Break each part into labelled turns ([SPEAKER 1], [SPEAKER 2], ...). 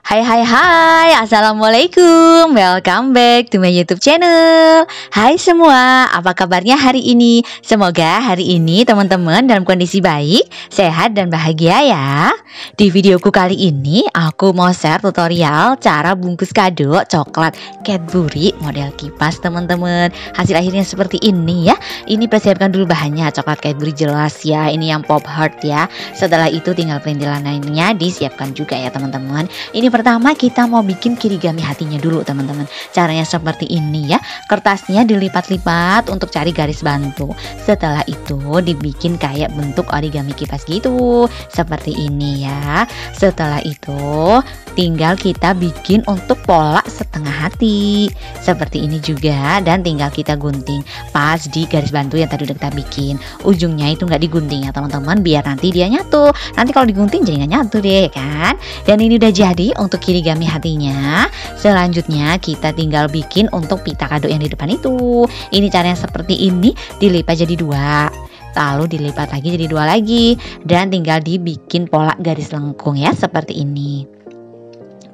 [SPEAKER 1] Hai hai hai, Assalamualaikum. Welcome back to my YouTube channel. Hai semua, apa kabarnya hari ini? Semoga hari ini teman-teman dalam kondisi baik, sehat dan bahagia ya. Di videoku kali ini aku mau share tutorial cara bungkus kado coklat Cadbury model kipas teman-teman. Hasil akhirnya seperti ini ya. Ini persiapkan dulu bahannya, coklat Cadbury jelas ya. Ini yang pop heart ya. Setelah itu tinggal perintilan lainnya disiapkan juga ya teman-teman. Ini pertama kita mau bikin kirigami hatinya dulu teman-teman. Caranya seperti ini ya. Kertasnya dilipat-lipat untuk cari garis bantu. Setelah itu dibikin kayak bentuk origami kipas gitu. Seperti ini ya. Setelah itu tinggal kita bikin untuk pola setengah hati. Seperti ini juga dan tinggal kita gunting pas di garis bantu yang tadi udah kita bikin. Ujungnya itu nggak digunting ya teman-teman, biar nanti dia nyatu. Nanti kalau digunting jadi nggak nyatu deh kan. Dan ini udah jadi untuk kirigami hatinya. Selanjutnya kita tinggal bikin untuk pita kado yang di depan itu. Ini caranya seperti ini, dilipat jadi dua, lalu dilipat lagi jadi dua lagi, dan tinggal dibikin pola garis lengkung ya seperti ini.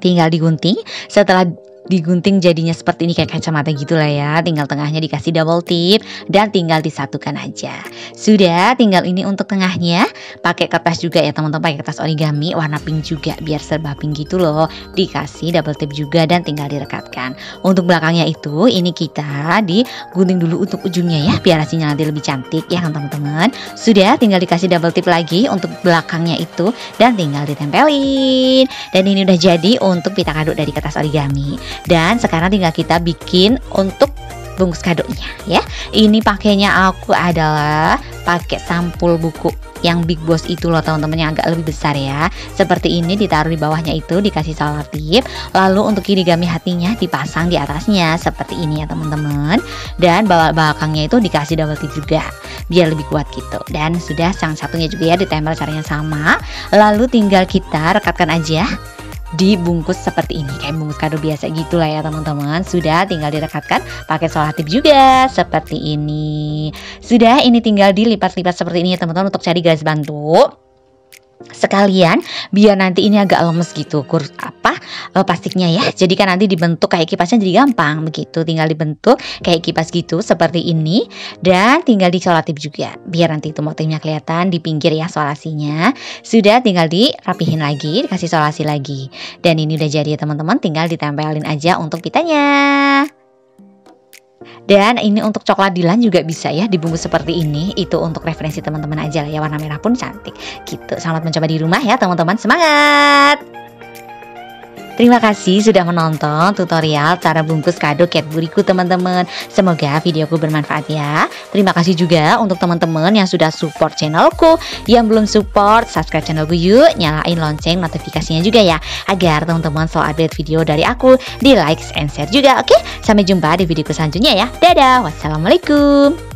[SPEAKER 1] Tinggal digunting. Setelah digunting jadinya seperti ini kayak kacamata gitulah ya. Tinggal tengahnya dikasih double tip dan tinggal disatukan aja. Sudah, tinggal ini untuk tengahnya pakai kertas juga ya teman-teman, pakai kertas origami warna pink juga biar serba pink gitu loh. Dikasih double tip juga dan tinggal direkatkan. Untuk belakangnya itu ini kita digunting dulu untuk ujungnya ya biar hasilnya nanti lebih cantik ya teman-teman. Sudah, tinggal dikasih double tip lagi untuk belakangnya itu dan tinggal ditempelin. Dan ini udah jadi untuk pita kado dari kertas origami. Dan sekarang tinggal kita bikin untuk bungkus kadonya ya. Ini pakainya aku adalah pakai sampul buku yang Big Boss itu loh teman-teman, yang agak lebih besar ya. Seperti ini ditaruh di bawahnya itu dikasih selotip. Lalu untuk kirigami hatinya dipasang di atasnya seperti ini ya teman-teman. Dan belakangnya itu dikasih double tip juga biar lebih kuat gitu. Dan sudah sang satunya juga ya ditempel caranya sama. Lalu tinggal kita rekatkan aja dibungkus seperti ini, kayak bungkus kado biasa gitulah ya teman-teman. Sudah, tinggal direkatkan pakai selotip juga seperti ini. Sudah, ini tinggal dilipat-lipat seperti ini ya teman-teman untuk cari garis bantu sekalian biar nanti ini agak lemes gitu plastiknya ya. Jadi kan nanti dibentuk kayak kipasnya jadi gampang begitu. Tinggal dibentuk kayak kipas gitu seperti ini dan tinggal disolotip juga biar nanti itu motifnya kelihatan di pinggir ya solasinya. Sudah, tinggal dirapihin lagi, dikasih solasi lagi. Dan ini udah jadi ya teman-teman, tinggal ditempelin aja untuk pitanya. Dan ini untuk coklat Dilan juga bisa ya dibungkus seperti ini. Itu untuk referensi teman-teman aja lah ya, warna merah pun cantik gitu. Selamat mencoba di rumah ya teman-teman, semangat. Terima kasih sudah menonton tutorial cara bungkus kado Cadburyku teman-teman. Semoga videoku bermanfaat ya. Terima kasih juga untuk teman-teman yang sudah support channelku. Yang belum support, subscribe channelku yuk. Nyalain lonceng notifikasinya juga ya, agar teman-teman selalu update video dari aku. Di like and share juga, oke? Sampai jumpa di videoku selanjutnya ya. Dadah, wassalamualaikum.